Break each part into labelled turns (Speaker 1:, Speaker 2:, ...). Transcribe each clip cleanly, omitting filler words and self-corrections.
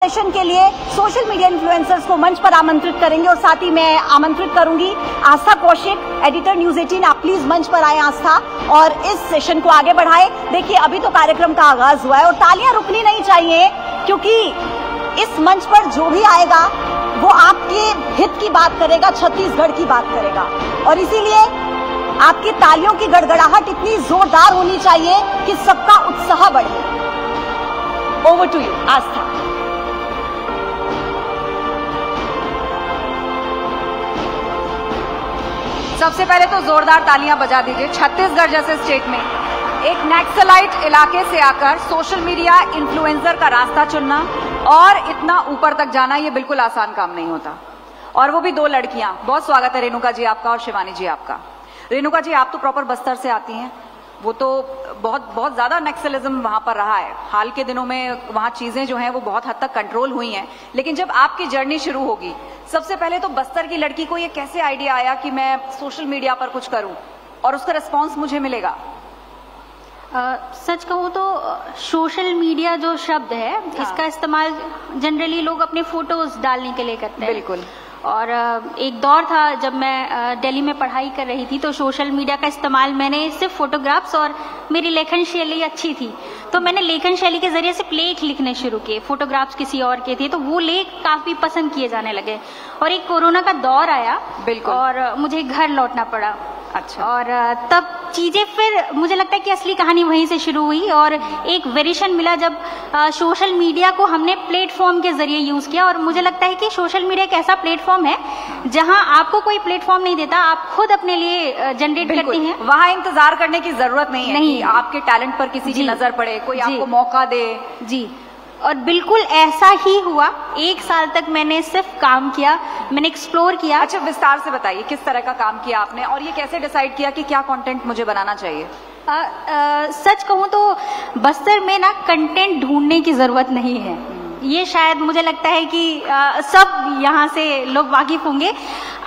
Speaker 1: Session के लिए social media influencers को मंच पर आमंत्रित करेंगे और साथ ही मैं आमंत्रित करूंगी आस्था कौशिक, एडिटर न्यूज 18। आप प्लीज मंच पर आए आस्था और इस सेशन को आगे बढ़ाएं। देखिए अभी तो कार्यक्रम का आगाज हुआ है और तालियां रुकनी नहीं चाहिए, क्योंकि इस मंच पर जो भी आएगा वो आपके हित की बात करेगा, छत्तीसगढ़ की बात करेगा, और इसीलिए आपकी तालियों की गड़गड़ाहट इतनी जोरदार होनी चाहिए कि सबका उत्साह बढ़े। ओवर टू यू आस्था।
Speaker 2: सबसे पहले तो जोरदार तालियां बजा दीजिए। छत्तीसगढ़ जैसे स्टेट में एक नक्सलाइट इलाके से आकर सोशल मीडिया इन्फ्लुएंसर का रास्ता चुनना और इतना ऊपर तक जाना, ये बिल्कुल आसान काम नहीं होता, और वो भी दो लड़कियां। बहुत स्वागत है रेणुका जी आपका और शिवानी जी आपका। रेणुका जी, आप तो प्रॉपर बस्तर से आती हैं, वो तो बहुत ज्यादा नक्सलिज्म वहां पर रहा है। हाल के दिनों में वहां चीजें जो हैं वो बहुत हद तक कंट्रोल हुई हैं, लेकिन जब आपकी जर्नी शुरू होगी, सबसे पहले तो बस्तर की लड़की को ये कैसे आइडिया आया कि मैं सोशल मीडिया पर कुछ करूं और उसका रिस्पॉन्स मुझे मिलेगा?
Speaker 3: सच कहूँ तो सोशल मीडिया जो शब्द है, हाँ, इसका इस्तेमाल जनरली लोग अपने फोटोज डालने के लिए करते हैं।
Speaker 2: बिल्कुल।
Speaker 3: और एक दौर था जब मैं दिल्ली में पढ़ाई कर रही थी, तो सोशल मीडिया का इस्तेमाल मैंने सिर्फ फोटोग्राफ्स, और मेरी लेखन शैली अच्छी थी तो मैंने लेखन शैली के जरिए सिर्फ लेख लिखने शुरू किए। फोटोग्राफ्स किसी और के थे तो वो लेख काफी पसंद किए जाने लगे, और एक कोरोना का दौर आया। बिल्कुल। और मुझे घर लौटना पड़ा।
Speaker 2: अच्छा।
Speaker 3: और तब चीजें फिर मुझे लगता है कि असली कहानी वहीं से शुरू हुई, और एक वेरिएशन मिला जब सोशल मीडिया को हमने प्लेटफॉर्म के जरिए यूज किया। और मुझे लगता है कि सोशल मीडिया एक ऐसा प्लेटफॉर्म है जहां आपको कोई प्लेटफॉर्म नहीं देता, आप खुद अपने लिए जनरेट करती हैं।
Speaker 2: वहां इंतजार करने की जरूरत नहीं है कि आपके टैलेंट पर किसी की नजर पड़े, कोई आपको मौका दे।
Speaker 3: जी, और बिल्कुल ऐसा ही हुआ। 1 साल तक मैंने सिर्फ काम किया, मैंने एक्सप्लोर किया।
Speaker 2: अच्छा, विस्तार से बताइए किस तरह का काम किया आपने, और ये कैसे डिसाइड किया कि क्या कंटेंट मुझे बनाना चाहिए?
Speaker 3: सच कहूँ तो बस्तर में ना कंटेंट ढूंढने की जरूरत नहीं है। ये शायद मुझे लगता है कि सब यहाँ से लोग वाकिफ होंगे।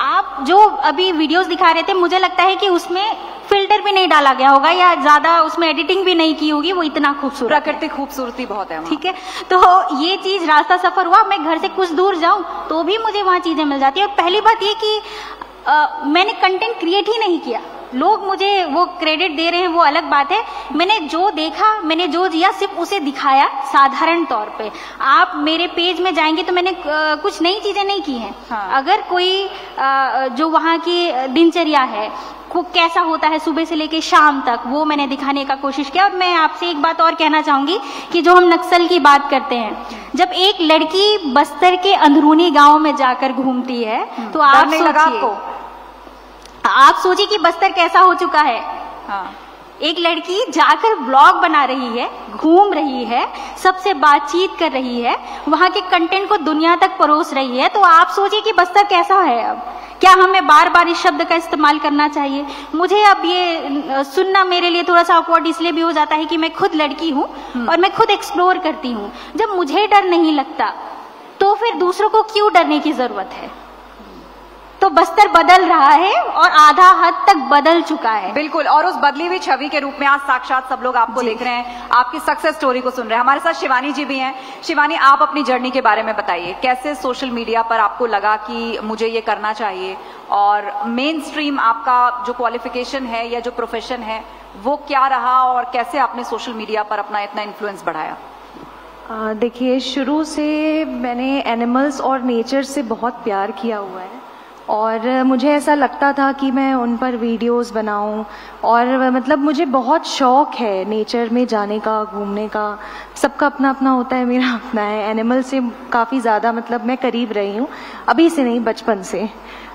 Speaker 3: आप जो अभी वीडियोस दिखा रहे थे, मुझे लगता है कि उसमें फिल्टर भी नहीं डाला गया होगा या ज्यादा उसमें एडिटिंग भी नहीं की होगी, वो इतना खूबसूरत,
Speaker 2: प्राकृतिक खूबसूरती बहुत है।
Speaker 3: ठीक है, तो ये चीज रास्ता सफर हुआ, मैं घर से कुछ दूर जाऊं तो भी मुझे वहां चीजें मिल जाती है। और पहली बात ये कि मैंने कंटेंट क्रिएट ही नहीं किया, लोग मुझे वो क्रेडिट दे रहे हैं, वो अलग बात है। मैंने जो देखा, मैंने जो जिया, सिर्फ उसे दिखाया साधारण तौर पे। आप मेरे पेज में जाएंगे तो मैंने कुछ नई चीजें नहीं की हैं। हाँ। अगर कोई जो वहाँ की दिनचर्या है वो कैसा होता है सुबह से लेके शाम तक, वो मैंने दिखाने का कोशिश किया। और मैं आपसे एक बात और कहना चाहूंगी कि जो हम नक्सल की बात करते हैं, जब एक लड़की बस्तर के अंदरूनी गांव में जाकर घूमती है तो आप सोचिए कि बस्तर कैसा हो चुका है। हाँ। एक लड़की जाकर ब्लॉग बना रही है, घूम रही है, सबसे बातचीत कर रही है, वहां के कंटेंट को दुनिया तक परोस रही है। तो आप सोचिए कि बस्तर कैसा है। अब क्या हमें बार बार इस शब्द का इस्तेमाल करना चाहिए? मुझे अब ये सुनना मेरे लिए थोड़ा सा ऑकवर्ड इसलिए भी हो जाता है कि मैं खुद लड़की हूँ और मैं खुद एक्सप्लोर करती हूँ। जब मुझे डर नहीं लगता तो फिर दूसरों को क्यों डरने की जरूरत है? तो बस्तर बदल रहा है और आधा हद तक बदल चुका है।
Speaker 2: बिल्कुल, और उस बदली हुई छवि के रूप में आज साक्षात सब लोग आपको देख रहे हैं, आपकी सक्सेस स्टोरी को सुन रहे हैं। हमारे साथ शिवानी जी भी हैं। शिवानी, आप अपनी जर्नी के बारे में बताइए, कैसे सोशल मीडिया पर आपको लगा कि मुझे ये करना चाहिए, और मेन स्ट्रीम आपका जो क्वालिफिकेशन है या जो प्रोफेशन है वो क्या रहा, और कैसे आपने सोशल मीडिया पर अपना इतना इन्फ्लुएंस बढ़ाया?
Speaker 4: देखिए, शुरू से मैंने एनिमल्स और नेचर से बहुत प्यार किया हुआ है, और मुझे ऐसा लगता था कि मैं उन पर वीडियोस बनाऊं, और मतलब मुझे बहुत शौक है नेचर में जाने का, घूमने का। सबका अपना अपना होता है, मेरा अपना है। एनिमल से काफ़ी ज़्यादा मतलब मैं करीब रही हूँ, अभी से नहीं, बचपन से।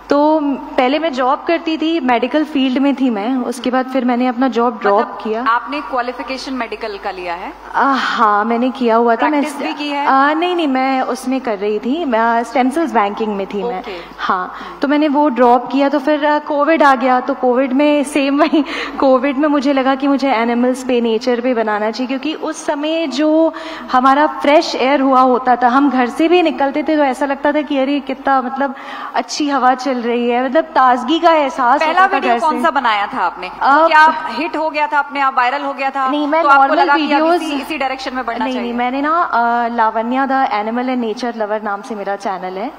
Speaker 4: तो पहले मैं जॉब करती थी, मेडिकल फील्ड में थी मैं, उसके बाद फिर मैंने अपना जॉब ड्रॉप किया।
Speaker 2: आपने क्वालिफिकेशन मेडिकल का लिया है?
Speaker 4: हाँ, मैंने किया हुआ था।
Speaker 2: मैं भी की है?
Speaker 4: नहीं, मैं उसमें कर रही थी, मैं स्टेम सेल्स बैंकिंग में थी। मैं हाँ, तो मैंने वो ड्रॉप किया। तो फिर कोविड आ गया, तो कोविड में सेम वही, कोविड में मुझे लगा कि मुझे एनिमल्स पे, नेचर पे बनाना चाहिए, क्योंकि उस समय जो हमारा फ्रेश एयर हुआ होता था, हम घर से भी निकलते थे तो ऐसा लगता था कि अरे कितना मतलब अच्छी हवा चल चल रही है, मतलब ताजगी का एहसास
Speaker 2: पहला
Speaker 4: होता था
Speaker 2: वीडियो
Speaker 4: घर
Speaker 2: कौन
Speaker 4: से।
Speaker 2: सा बनाया था आपने? क्या हिट हो गया था अपने आप, वायरल हो गया था?
Speaker 4: नहीं, मैं
Speaker 2: तो आपको
Speaker 4: नॉर्मल
Speaker 2: लगा कि अब
Speaker 4: वीडियोस
Speaker 2: इसी डायरेक्शन में बढ़ना
Speaker 4: नहीं,
Speaker 2: चाहिए?
Speaker 4: मैंने ना Lavanya the animal and nature lover नाम से मेरा चैनल है।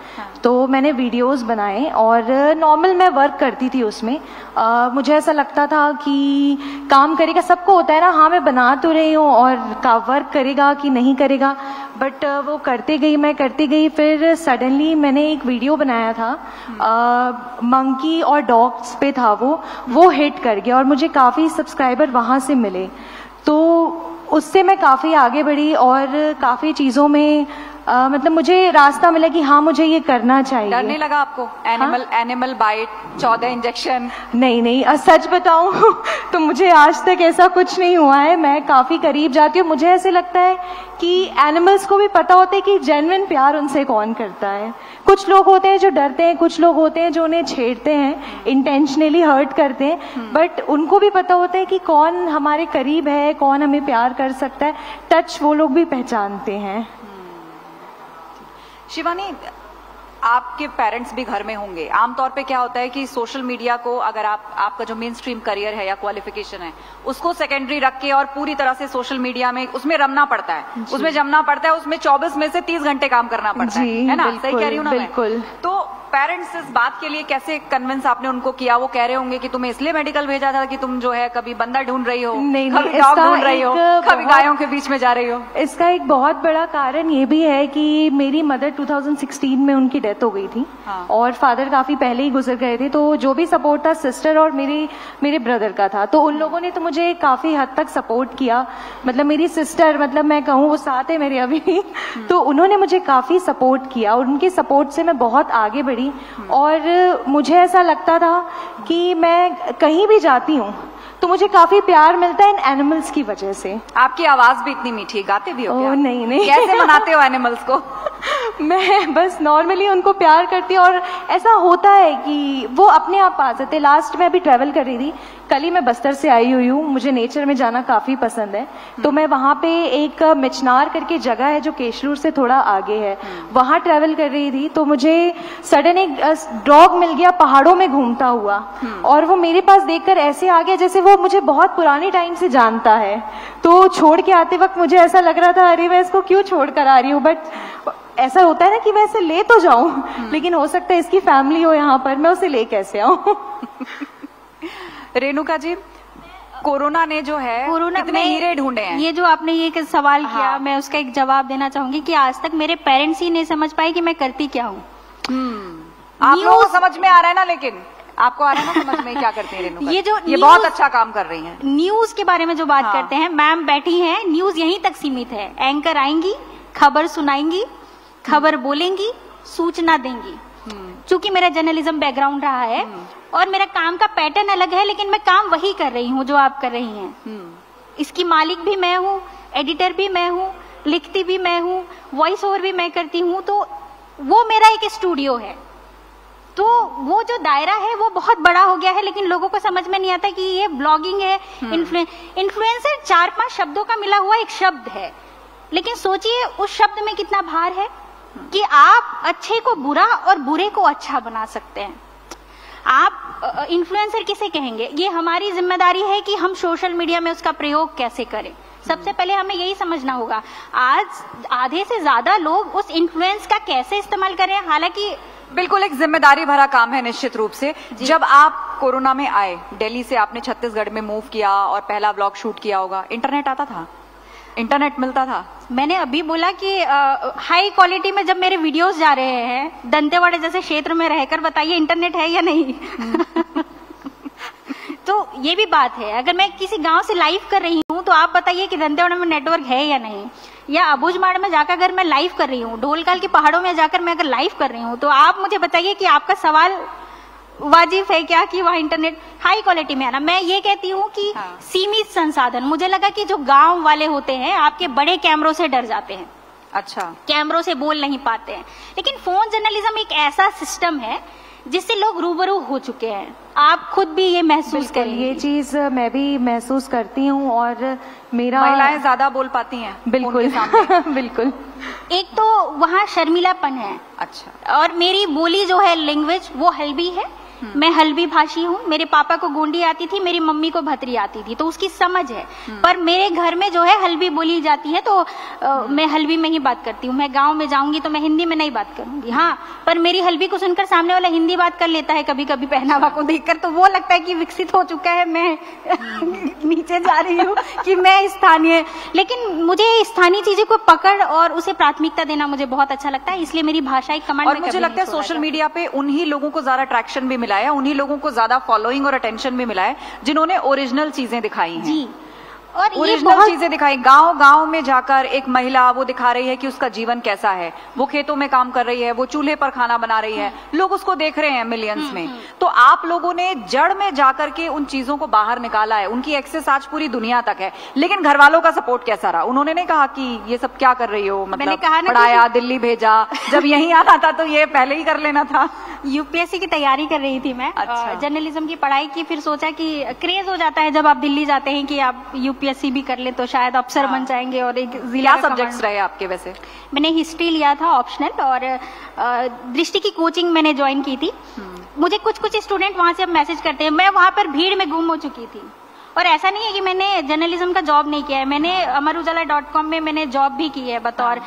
Speaker 4: तो मैंने वीडियोस बनाए और नॉर्मल मैं वर्क करती थी उसमें। मुझे ऐसा लगता था कि काम करेगा, सबको होता है ना, हाँ मैं बना तो रही हूँ और का वर्क करेगा कि नहीं करेगा, बट वो करती गई। फिर सडनली मैंने एक वीडियो बनाया था, मंकी और डॉग्स पे था, वो हिट कर गया और मुझे काफ़ी सब्सक्राइबर वहाँ से मिले। तो उससे मैं काफ़ी आगे बढ़ी और काफ़ी चीज़ों में मतलब मुझे रास्ता मिला कि हाँ मुझे ये करना चाहिए।
Speaker 2: डर नहीं लगा आपको? Animal bite, 14 injection?
Speaker 4: नहीं, सच बताऊं तो मुझे आज तक ऐसा कुछ नहीं हुआ है। मैं काफी करीब जाती हूँ। मुझे ऐसे लगता है कि एनिमल्स को भी पता होता है कि जेन्युइन प्यार उनसे कौन करता है। कुछ लोग होते हैं जो डरते हैं, कुछ लोग होते हैं जो उन्हें छेड़ते हैं, इंटेंशनली हर्ट करते हैं, बट उनको भी पता होता है कि कौन हमारे करीब है, कौन हमें प्यार कर सकता है। टच वो लोग भी पहचानते हैं।
Speaker 2: शिवानी, आपके पेरेंट्स भी घर में होंगे। आमतौर पे क्या होता है कि सोशल मीडिया को, अगर आपका जो मेन स्ट्रीम करियर है या क्वालिफिकेशन है उसको सेकेंडरी रख के और पूरी तरह से सोशल मीडिया में उसमें रमना पड़ता है, उसमें जमना पड़ता है, उसमें 24 में से 30 घंटे काम करना पड़ता है ना? सही कह रही हूँ ना?
Speaker 4: बिल्कुल।
Speaker 2: तो पेरेंट्स इस बात के लिए कैसे कन्विंस आपने उनको किया? वो कह रहे होंगे कि तुम्हें इसलिए मेडिकल भेजा था कि तुम जो है कभी बंदा ढूंढ रही हो,
Speaker 4: नहीं,
Speaker 2: कभी डॉग ढूंढ रही हो, कभी गायों के बीच में जा रही हो।
Speaker 4: इसका एक बहुत बड़ा कारण ये भी है कि मेरी मदर 2016 में उनकी डेथ हो गई थी।
Speaker 2: हाँ।
Speaker 4: और फादर काफी पहले ही गुजर गए थे। तो जो भी सपोर्ट था सिस्टर और मेरे ब्रदर का था। तो उन लोगों ने तो मुझे काफी हद तक सपोर्ट किया। मतलब मेरी सिस्टर, मतलब मैं कहूँ वो साथ है मेरे अभी तो उन्होंने मुझे काफी सपोर्ट किया और उनके सपोर्ट से मैं बहुत आगे बढ़ी। और मुझे ऐसा लगता था कि मैं कहीं भी जाती हूँ तो मुझे काफी प्यार मिलता है इन एनिमल्स की वजह से।
Speaker 2: आपकी आवाज भी इतनी मीठी, गाते भी हो क्या?
Speaker 4: नहीं।
Speaker 2: कैसे मनाते हो एनिमल्स को?
Speaker 4: मैं बस नॉर्मली उनको प्यार करती हूँ और ऐसा होता है कि वो अपने आप आ जाते। लास्ट में अभी ट्रैवल कर रही थी, कल ही मैं बस्तर से आई हुई हूँ। मुझे नेचर में जाना काफी पसंद है। तो मैं वहाँ पे एक मिचनार करके जगह है जो केशलूर से थोड़ा आगे है, वहाँ ट्रैवल कर रही थी। तो मुझे सडन एक डॉग मिल गया पहाड़ों में घूमता हुआ और वो मेरे पास देखकर ऐसे आ गया जैसे वो मुझे बहुत पुराने टाइम से जानता है। तो छोड़ के आते वक्त मुझे ऐसा लग रहा था अरे मैं इसको क्यों छोड़ कर आ रही हूँ, बट ऐसा होता है ना कि मैं इसे ले तो जाऊं लेकिन हो सकता है इसकी फैमिली हो यहाँ पर, मैं उसे ले कैसे आऊं।
Speaker 2: रेणुका जी, कोरोना ने जो है कितने हीरे ढूंढे हैं।
Speaker 3: ये जो आपने ये सवाल किया, मैं उसका एक जवाब देना चाहूंगी कि आज तक मेरे पेरेंट्स ही नहीं समझ पाए कि मैं करती क्या हूँ।
Speaker 2: आप लोगों को समझ में आ रहा है ना, लेकिन आपको आ रहा है ना समझ में क्या करते हैं रेणुका? ये बहुत अच्छा काम कर रही हैं।
Speaker 3: न्यूज के बारे में जो बात करते हैं, मैम बैठी हैं, न्यूज यहीं तक सीमित है। एंकर आएंगी, खबर सुनाएंगी, खबर बोलेंगी, सूचना देंगी। चूंकि मेरा जर्नलिज्म बैकग्राउंड रहा है और मेरा काम का पैटर्न अलग है, लेकिन मैं काम वही कर रही हूँ जो आप कर रही हैं। इसकी मालिक भी मैं हूँ, एडिटर भी मैं हूँ, लिखती भी मैं हूँ, वॉइस ओवर भी मैं करती हूँ। तो वो मेरा एक स्टूडियो है। तो वो जो दायरा है वो बहुत बड़ा हो गया है, लेकिन लोगों को समझ में नहीं आता कि ये ब्लॉगिंग है। इन्फ्लुएंसर 4-5 शब्दों का मिला हुआ एक शब्द है, लेकिन सोचिए उस शब्द में कितना भार है कि आप अच्छे को बुरा और बुरे को अच्छा बना सकते हैं। आप इन्फ्लुएंसर किसे कहेंगे? ये हमारी जिम्मेदारी है कि हम सोशल मीडिया में उसका प्रयोग कैसे करें। सबसे पहले हमें यही समझना होगा आज आधे से ज्यादा लोग उस इन्फ्लुएंस का कैसे इस्तेमाल कर रहे हैं। हालांकि
Speaker 2: बिल्कुल एक जिम्मेदारी भरा काम है निश्चित रूप से। जब आप कोरोना में आए, दिल्ली से आपने छत्तीसगढ़ में मूव किया और पहला ब्लॉग शूट किया होगा, इंटरनेट आता था? इंटरनेट मिलता था?
Speaker 3: मैंने अभी बोला कि हाई क्वालिटी में जब मेरे वीडियोस जा रहे हैं दंतेवाड़ा जैसे क्षेत्र में रहकर, बताइए इंटरनेट है या नहीं? तो ये भी बात है। अगर मैं किसी गांव से लाइव कर रही हूँ तो आप बताइए कि दंतेवाड़ा में नेटवर्क है या नहीं। या अबूझमाड़ में जाकर अगर मैं लाइव कर रही हूँ, ढोलकाल के पहाड़ों में जाकर मैं अगर लाइव कर रही हूँ, तो आप मुझे बताइए कि आपका सवाल वाजिब है क्या कि वहाँ इंटरनेट हाई क्वालिटी में आना। मैं ये कहती हूँ कि सीमित संसाधन। मुझे लगा कि जो गांव वाले होते हैं आपके बड़े कैमरों से डर जाते हैं।
Speaker 2: अच्छा,
Speaker 3: कैमरों से बोल नहीं पाते हैं। लेकिन फोन जर्नलिज्म एक ऐसा सिस्टम है जिससे लोग रूबरू हो चुके हैं। आप खुद भी ये महसूस करेंगे।
Speaker 4: ये चीज मैं भी महसूस करती हूँ और मेरा
Speaker 2: महिलाएं ज्यादा बोल पाती हैं
Speaker 4: बिल्कुल बिल्कुल।
Speaker 3: एक तो वहाँ शर्मिलापन है।
Speaker 2: अच्छा।
Speaker 3: और मेरी बोली जो है लैंग्वेज वो हल्बी है। मैं हल्बी भाषी हूँ। मेरे पापा को गोंडी आती थी, मेरी मम्मी को भतरी आती थी, तो उसकी समझ है। पर मेरे घर में जो है हल्बी बोली जाती है, तो मैं हल्बी में ही बात करती हूँ। मैं गांव में जाऊंगी तो मैं हिंदी में नहीं बात करूंगी। हाँ, पर मेरी हल्बी को सुनकर सामने वाला हिंदी बात कर लेता है कभी कभी पहनावा को देखकर, तो वो लगता है कि विकसित हो चुका है। मैं नीचे जा रही हूँ कि मैं स्थानीय। लेकिन मुझे स्थानीय चीजों को पकड़ और उसे प्राथमिकता देना मुझे बहुत अच्छा लगता है, इसलिए मेरी भाषा एक कमांड।
Speaker 2: और मुझे लगता है सोशल मीडिया पे उन्हीं लोगों को ज्यादा ट्रैक्शन भी मिला है, उन्हीं लोगों को ज्यादा फॉलोइंग और अटेंशन भी मिला है जिन्होंने ओरिजिनल चीजें दिखाई हैं।
Speaker 3: जी, और
Speaker 2: ओरिजिनल चीजें दिखाई। गांव गांव में जाकर एक महिला वो दिखा रही है कि उसका जीवन कैसा है, वो खेतों में काम कर रही है, वो चूल्हे पर खाना बना रही है, लोग उसको देख रहे हैं मिलियंस में। तो आप लोगों ने जड़ में जाकर के उन चीजों को बाहर निकाला है, उनकी एक्सेस आज पूरी दुनिया तक है। लेकिन घर वालों का सपोर्ट कैसा रहा? उन्होंने नहीं कहा कि ये सब क्या कर रही हो, मतलब पढ़ाया, दिल्ली भेजा, जब यहीं आना था तो ये पहले ही कर लेना था।
Speaker 3: यूपीएससी की तैयारी कर रही थी मैं।
Speaker 2: अच्छा।
Speaker 3: जर्नलिज्म की पढ़ाई की, फिर सोचा कि क्रेज हो जाता है जब आप दिल्ली जाते हैं कि आप यूपीएससी भी कर ले तो शायद अफसर बन जाएंगे। और एक जिला
Speaker 2: सब्जेक्ट्स रहे आपके? वैसे
Speaker 3: मैंने हिस्ट्री लिया था ऑप्शनल, और दृष्टि की कोचिंग मैंने ज्वाइन की थी। मुझे कुछ स्टूडेंट वहां से अब मैसेज करते हैं। मैं वहां पर भीड़ में गुम हो चुकी थी, और ऐसा नहीं है कि मैंने जर्नलिज्म का जॉब नहीं किया है। मैंने अमरुजाला.com में मैंने जॉब भी की है बतौर,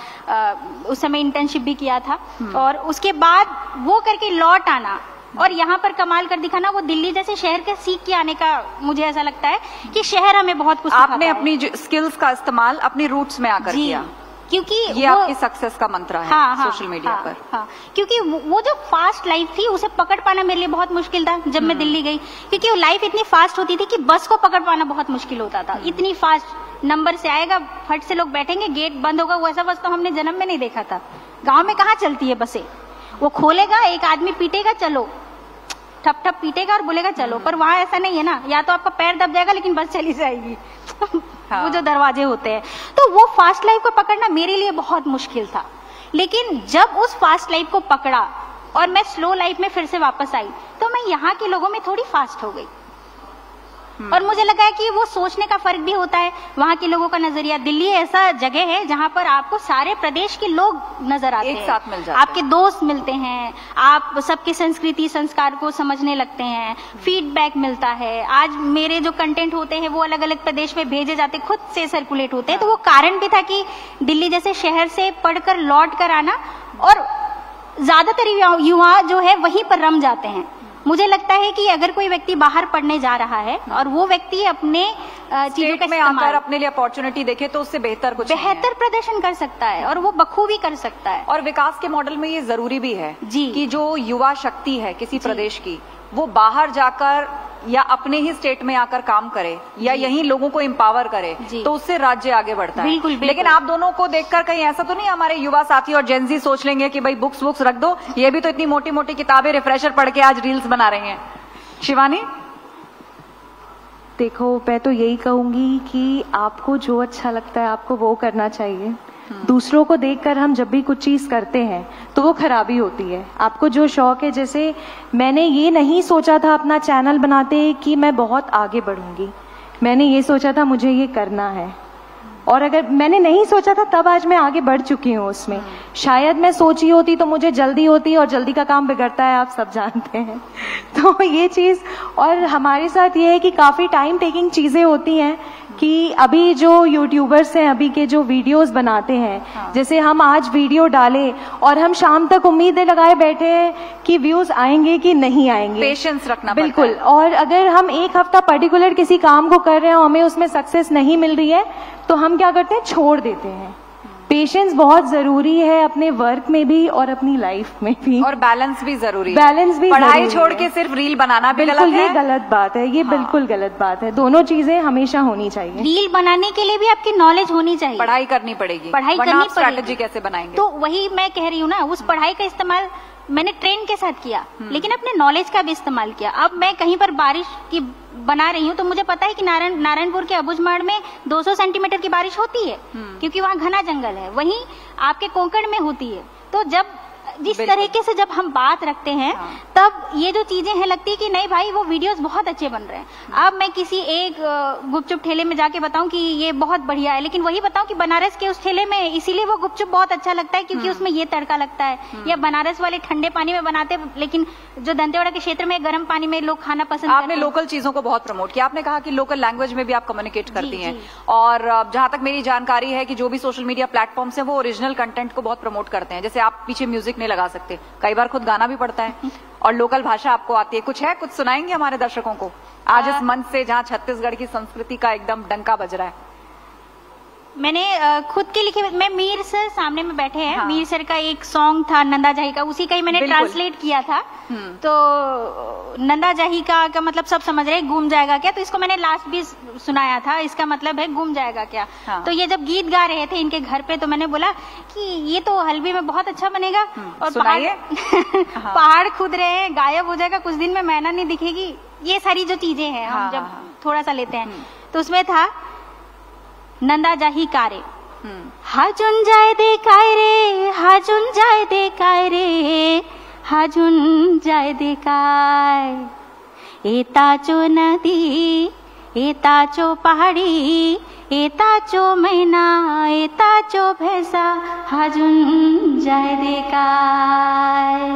Speaker 3: उस समय इंटर्नशिप भी किया था। और उसके बाद वो करके लौट आना और यहाँ पर कमाल कर दिखाना, वो दिल्ली जैसे शहर के सीख के आने का मुझे ऐसा लगता है कि शहर हमें बहुत कुछ
Speaker 2: आपने अपनी स्किल्स का इस्तेमाल अपनी रूट्स में आकर किया,
Speaker 3: क्योंकि
Speaker 2: ये आपकी सक्सेस का मंत्र है। सोशल मीडिया पर।
Speaker 3: हाँ, क्योंकि वो जो फास्ट लाइफ थी उसे पकड़ पाना मेरे लिए बहुत मुश्किल था जब मैं दिल्ली गई, क्योंकि वो लाइफ इतनी फास्ट होती थी कि बस को पकड़ पाना बहुत मुश्किल होता था। इतनी फास्ट नंबर से आएगा, फट से लोग बैठेंगे, गेट बंद होगा, वैसा बस तो हमने जन्म में नहीं देखा था। गाँव में कहाँ चलती है बसें? वो खोलेगा, एक आदमी पीटेगा, चलो, ठप ठप पीटेगा और बोलेगा चलो। पर वहाँ ऐसा नहीं है ना, या तो आपका पैर दब जाएगा लेकिन बस चली जाएगी। वो जो दरवाजे होते हैं, तो वो फास्ट लाइफ को पकड़ना मेरे लिए बहुत मुश्किल था। लेकिन जब उस फास्ट लाइफ को पकड़ा और मैं स्लो लाइफ में फिर से वापस आई, तो मैं यहाँ के लोगों में थोड़ी फास्ट हो गई। और मुझे लगा है कि वो सोचने का फर्क भी होता है, वहाँ के लोगों का नजरिया। दिल्ली ऐसा जगह है जहाँ पर आपको सारे प्रदेश के लोग नजर आते हैं,
Speaker 2: एक साथ मिल जाते
Speaker 3: आपके दोस्त मिलते हैं, आप सबके संस्कृति संस्कार को समझने लगते हैं, फीडबैक मिलता है। आज मेरे जो कंटेंट होते हैं वो अलग अलग प्रदेश में भेजे जाते, खुद से सर्कुलेट होते हैं। तो वो कारण भी था कि दिल्ली जैसे शहर से पढ़कर लौट कर आना, और ज्यादातर युवा जो है वहीं पर रम जाते हैं। मुझे लगता है कि अगर कोई व्यक्ति बाहर पढ़ने जा रहा है और वो व्यक्ति अपने चीजों का
Speaker 2: इस्तेमाल अपने लिए अपॉर्चुनिटी देखे तो उससे बेहतर
Speaker 3: प्रदर्शन कर सकता है और वो बखूबी कर सकता है।
Speaker 2: और विकास के मॉडल में ये जरूरी भी है
Speaker 3: जी
Speaker 2: कि जो युवा शक्ति है किसी प्रदेश की, वो बाहर जाकर या अपने ही स्टेट में आकर काम करे या यहीं लोगों को एम्पावर करे, तो उससे राज्य आगे बढ़ता है।
Speaker 3: बिल्कुल।
Speaker 2: लेकिन आप दोनों को देखकर कहीं ऐसा तो नहीं हमारे युवा साथी और जेनजी सोच लेंगे कि भाई बुक्स रख दो, ये भी तो इतनी मोटी मोटी किताबें रिफ्रेशर पढ़ के आज रील्स बना रही हैं। शिवानी,
Speaker 4: देखो, मैं तो यही कहूंगी कि आपको जो अच्छा लगता है आपको वो करना चाहिए। दूसरों को देखकर हम जब भी कुछ चीज करते हैं तो वो खराबी होती है। आपको जो शौक है, जैसे मैंने ये नहीं सोचा था अपना चैनल बनाते कि मैं बहुत आगे बढ़ूंगी, मैंने ये सोचा था मुझे ये करना है, और अगर मैंने नहीं सोचा था तब आज मैं आगे बढ़ चुकी हूँ उसमें। शायद मैं सोची होती तो मुझे जल्दी होती, और जल्दी का काम बिगड़ता है, आप सब जानते हैं। तो ये चीज, और हमारे साथ ये है कि काफी टाइम टेकिंग चीजें होती हैं कि अभी जो यूट्यूबर्स हैं, अभी के जो वीडियोस बनाते हैं, जैसे हम आज वीडियो डालें और हम शाम तक उम्मीदें लगाए बैठे हैं कि व्यूज आएंगे कि नहीं आएंगे।
Speaker 2: पेशेंस रखना
Speaker 4: बिल्कुल।
Speaker 2: पड़ता है।
Speaker 4: और अगर हम एक हफ्ता पर्टिकुलर किसी काम को कर रहे हैं और हमें उसमें सक्सेस नहीं मिल रही है तो हम क्या करते हैं, छोड़ देते हैं। पेशेंस बहुत जरूरी है अपने वर्क में भी और अपनी लाइफ में भी,
Speaker 2: और बैलेंस भी जरूरी है।
Speaker 4: बैलेंस भी
Speaker 2: पढ़ाई छोड़ के सिर्फ रील बनाना भी गलत है।
Speaker 4: ये गलत बात है, ये बिल्कुल गलत बात है। दोनों चीजें हमेशा होनी चाहिए।
Speaker 3: रील बनाने के लिए भी आपकी नॉलेज होनी चाहिए,
Speaker 2: पढ़ाई करनी पड़ेगी,
Speaker 3: पढ़ाई करनी पड़ेगी।
Speaker 2: स्ट्रैटेजी कैसे बनाएंगे?
Speaker 3: तो वही मैं कह रही हूँ ना, उस पढ़ाई का इस्तेमाल मैंने ट्रेन के साथ किया, लेकिन अपने नॉलेज का भी इस्तेमाल किया। अब मैं कहीं पर बारिश की बना रही हूँ तो मुझे पता है कि नारायणपुर के अबुझमाड़ में 200 सेंटीमीटर की बारिश होती है, क्योंकि वहाँ घना जंगल है। वहीं आपके कोंकण में होती है। तो जब जिस तरीके से जब हम बात रखते हैं तब ये जो चीजें हैं लगती है कि नहीं भाई वो वीडियोस बहुत अच्छे बन रहे हैं। अब मैं किसी एक गुपचुप ठेले में जाके बताऊं कि ये बहुत बढ़िया है, लेकिन वही बताऊं कि बनारस के उस ठेले में इसीलिए वो गुपचुप बहुत अच्छा लगता है क्योंकि उसमें ये तड़का लगता है, या बनारस वाले ठंडे पानी में बनाते हैं, लेकिन जो दंतेवाड़ा के क्षेत्र में गर्म पानी में लोग खाना पसंद करते हैं।
Speaker 2: आपने लोकल चीजों को बहुत प्रमोट किया। आपने कहा कि लोकल लैंग्वेज में भी आप कम्युनिकेट करती हैं, और जहां तक मेरी जानकारी है कि जो भी सोशल मीडिया प्लेटफॉर्म्स हैं वो ओरिजिनल कंटेंट को बहुत प्रमोट करते हैं। जैसे आप पीछे म्यूजिक नहीं लगा सकते, कई बार खुद गाना भी पड़ता है, और लोकल भाषा आपको आती है। कुछ सुनाएंगे हमारे दर्शकों को आज इस मंच से जहां छत्तीसगढ़ की संस्कृति का एकदम डंका बज रहा है?
Speaker 3: मैंने खुद के लिखे, मैं मीर सर सामने में बैठे हैं, मीर सर का एक सॉन्ग था नंदा जाही का, उसी का ही मैंने ट्रांसलेट किया था। तो नंदा जाही का मतलब सब समझ रहे गुम जाएगा क्या, तो इसको मैंने लास्ट भी सुनाया था, इसका मतलब है गुम जाएगा क्या। तो ये जब गीत गा रहे थे इनके घर पे तो मैंने बोला कि ये तो हल्दी में बहुत अच्छा बनेगा, और पहाड़ खुद रहे हैं, गायब हो जाएगा कुछ दिन में, मैना नहीं दिखेगी, ये सारी जो चीजें हैं हम जब थोड़ा सा लेते हैं तो उसमें था नंदा जाही कारे हाजुन जाए दे काय रे, हाजुन जाए दे काय रे, हाजुन जाए दे काय, एताचो नदी एताचो पहाड़ी एताचो मैना एताचो भैंसा, हाजुन जाए दे काय,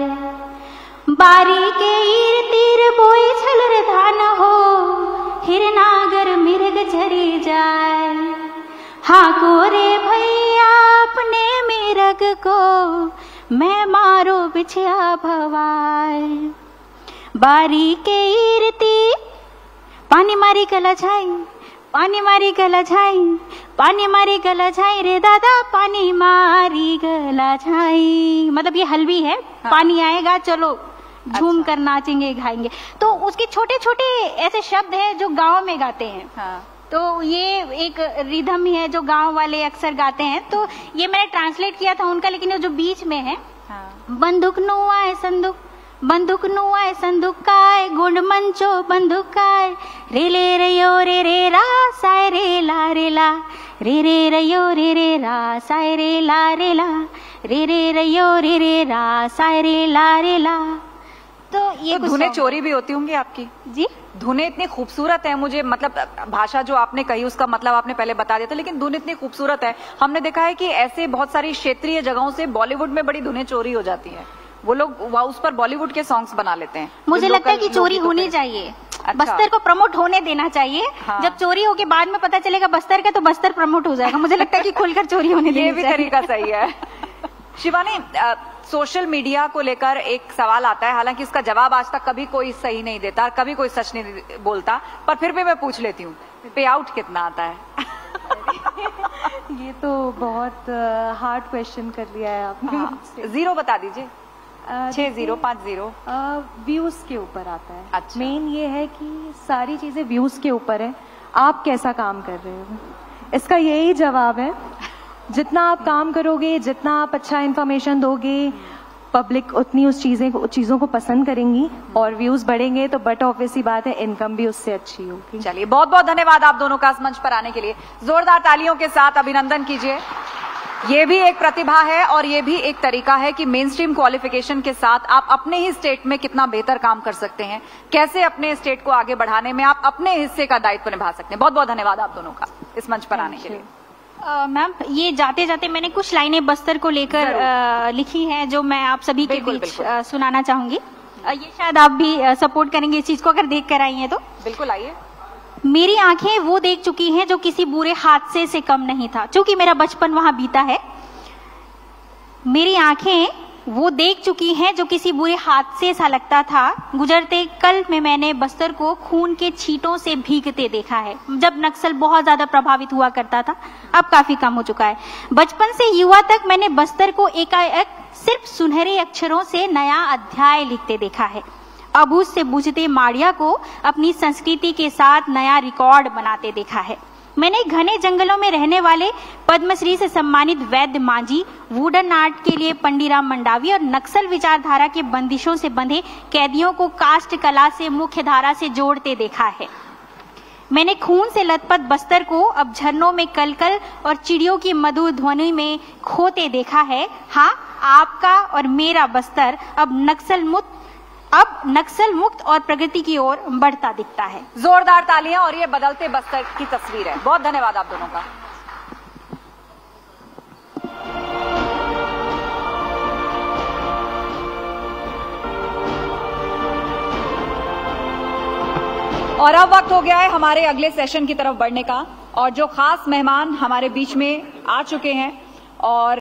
Speaker 3: बारी के ईर तीर बोए छल रे धान हो, हिरनागर मिर्ग झरी जाए, हाँ को रे भैया अपने मिर्ग को मैं मारो बिछया भवाए, बारी के ईरती पानी मारी गला छाई, पानी मारी गला छाई, पानी मारी गला छाई रे दादा, पानी मारी गला छाई। मतलब ये हल्वी है, पानी आएगा चलो झूम कर नाचेंगे गाएंगे। तो उसके छोटे छोटे ऐसे शब्द हैं जो गांव में गाते हैं। तो ये एक रिदम ही है जो गांव वाले अक्सर गाते हैं, तो ये मैंने ट्रांसलेट किया था उनका, लेकिन जो बीच में है बंदूक नुआए संदूक, बंदूक नुआए संदूक काय, गुंड मंचो बंदूक काय, रे ले रयो रे रे रा साय रे ला रे ला, रे रे रयो रे रे रा साय रे ला रे ला, रे रे रयो रे रे रा साय रे ला रे ला। तो ये
Speaker 2: धुनें चोरी भी होती होंगी आपकी?
Speaker 3: जी,
Speaker 2: धुनें इतनी खूबसूरत है, मुझे मतलब भाषा जो आपने कही उसका मतलब आपने पहले बता दिया था, लेकिन धुन इतनी खूबसूरत है। हमने देखा है कि ऐसे बहुत सारी क्षेत्रीय जगहों से बॉलीवुड में बड़ी धुनें चोरी हो जाती हैं, वो लोग उस पर बॉलीवुड के सॉन्ग्स बना लेते हैं।
Speaker 3: मुझे लगता है कि चोरी होनी चाहिए, बस्तर को प्रमोट होने देना चाहिए। जब चोरी हो के बाद में पता चलेगा बस्तर का, तो बस्तर प्रमोट हो जाएगा। मुझे लगता है कि खुलकर चोरी होने देनी चाहिए।
Speaker 2: ये भी तरीका सही है। शिवानी, सोशल मीडिया को लेकर एक सवाल आता है, हालांकि इसका जवाब आज तक कभी कोई सही नहीं देता, कभी कोई सच नहीं बोलता, पर फिर भी मैं पूछ लेती हूँ, पे आउट कितना आता है?
Speaker 4: ये तो बहुत हार्ड क्वेश्चन कर लिया है आपने।
Speaker 2: जीरो बता दीजिए। 60 50
Speaker 4: व्यूज के ऊपर आता है।
Speaker 2: अच्छा।
Speaker 4: मेन ये है कि सारी चीजें व्यूज के ऊपर है, आप कैसा काम कर रहे हो, इसका यही जवाब है। जितना आप काम करोगे, जितना आप अच्छा इन्फॉर्मेशन दोगे, पब्लिक उतनी उस चीजों को पसंद करेंगी, और व्यूज बढ़ेंगे तो बट ऑब्वियस ही बात है इनकम भी उससे अच्छी होगी।
Speaker 2: चलिए, बहुत बहुत धन्यवाद आप दोनों का इस मंच पर आने के लिए। जोरदार तालियों के साथ अभिनंदन कीजिए। ये भी एक प्रतिभा है और ये भी एक तरीका है कि मेन स्ट्रीम क्वालिफिकेशन के साथ आप अपने ही स्टेट में कितना बेहतर काम कर सकते हैं, कैसे अपने स्टेट को आगे बढ़ाने में आप अपने हिस्से का दायित्व निभा सकते हैं। बहुत बहुत धन्यवाद आप दोनों का इस मंच पर आने के लिए।
Speaker 3: मैम, ये जाते जाते मैंने कुछ लाइनें बस्तर को लेकर लिखी हैं जो मैं आप सभी के बीच सुनाना चाहूंगी। ये शायद आप भी सपोर्ट करेंगे इस चीज को, अगर देख कर आई हैं तो।
Speaker 2: बिल्कुल, आइए।
Speaker 3: मेरी आंखें वो देख चुकी हैं जो किसी बुरे हादसे से कम नहीं था, क्योंकि मेरा बचपन वहां बीता है। मेरी आंखें वो देख चुकी हैं जो किसी बुरे हादसे सा लगता था। गुजरते कल में मैंने बस्तर को खून के छींटों से भीगते देखा है, जब नक्सल बहुत ज्यादा प्रभावित हुआ करता था, अब काफी कम हो चुका है। बचपन से युवा तक मैंने बस्तर को एकाएक सिर्फ सुनहरे अक्षरों से नया अध्याय लिखते देखा है। अबूझ से बूझते माड़िया को अपनी संस्कृति के साथ नया रिकॉर्ड बनाते देखा है। मैंने घने जंगलों में रहने वाले पद्मश्री से सम्मानित वैद्य मांझी, वुडन आर्ट के लिए पंडीराम मंडावी और नक्सल विचारधारा के बंदिशों से बंधे कैदियों को काष्ठ कला से मुख्य धारा से जोड़ते देखा है। मैंने खून से लथपथ बस्तर को अब झरनों में कलकल और चिड़ियों की मधुर ध्वनि में खोते देखा है। हाँ, आपका और मेरा बस्तर अब नक्सल मुक्त और प्रगति की ओर बढ़ता दिखता है।
Speaker 2: जोरदार तालियां। और ये बदलते बस्तर की तस्वीर है। बहुत धन्यवाद आप दोनों का। और अब वक्त हो गया है हमारे अगले सेशन की तरफ बढ़ने का, और जो खास मेहमान हमारे बीच में आ चुके हैं और